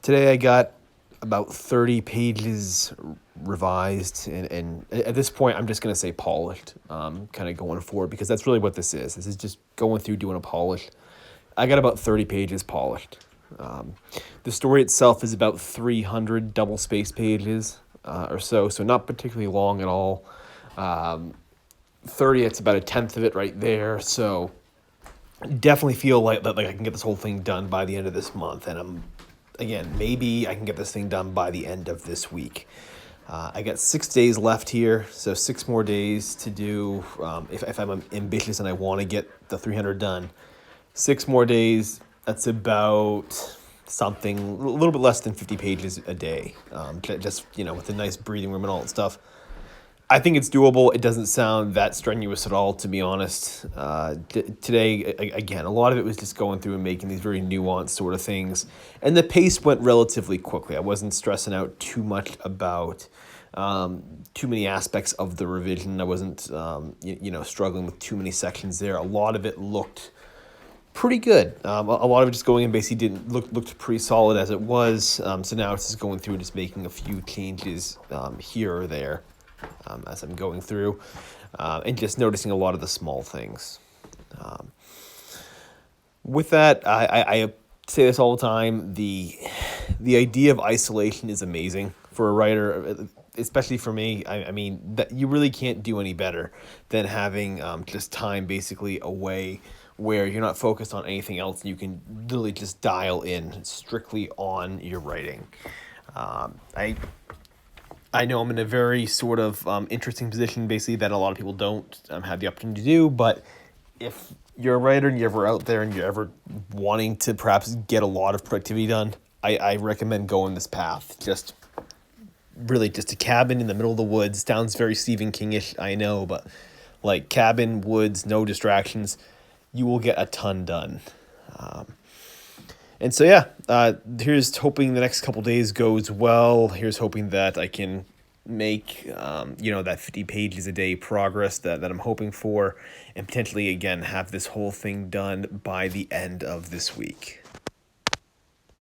Today I got about 30 pages revised, and at this point I'm just going to say polished, kind of going forward, because that's really what this is. This is just going through doing a polish. I got about 30 pages polished. The story itself is about 300 double-spaced pages or so not particularly long at all. 30, it's about a tenth of it right there, so definitely feel like I can get this whole thing done by the end of this month, and maybe I can get this thing done by the end of this week. I got 6 days left here, so 6 more days to do. If I'm ambitious and I want to get the 300 done, 6 more days. That's about something a little bit less than 50 pages a day. Just with a nice breathing room and all that stuff. I think it's doable. It doesn't sound that strenuous at all, to be honest. Today, again, a lot of it was just going through and making these very nuanced sort of things. And the pace went relatively quickly. I wasn't stressing out too much about too many aspects of the revision. I wasn't, struggling with too many sections there. A lot of it looked pretty good. A lot of it just going in basically looked pretty solid as it was. So now it's just going through and just making a few changes here or there. As I'm going through, and just noticing a lot of the small things. With that, I say this all the time, the idea of isolation is amazing for a writer, especially for me. I mean, that you really can't do any better than having just time basically away where you're not focused on anything else, and you can literally just dial in strictly on your writing. I know I'm in a very sort of interesting position, basically, that a lot of people don't have the opportunity to do. But if you're a writer and you're ever out there and you're ever wanting to perhaps get a lot of productivity done, I recommend going this path. Just a cabin in the middle of the woods. Sounds very Stephen King-ish, I know, but like cabin, woods, no distractions, you will get a ton done. And so, here's hoping the next couple days goes well. Here's hoping that I can make, that 50 pages a day progress that I'm hoping for, and potentially, again, have this whole thing done by the end of this week.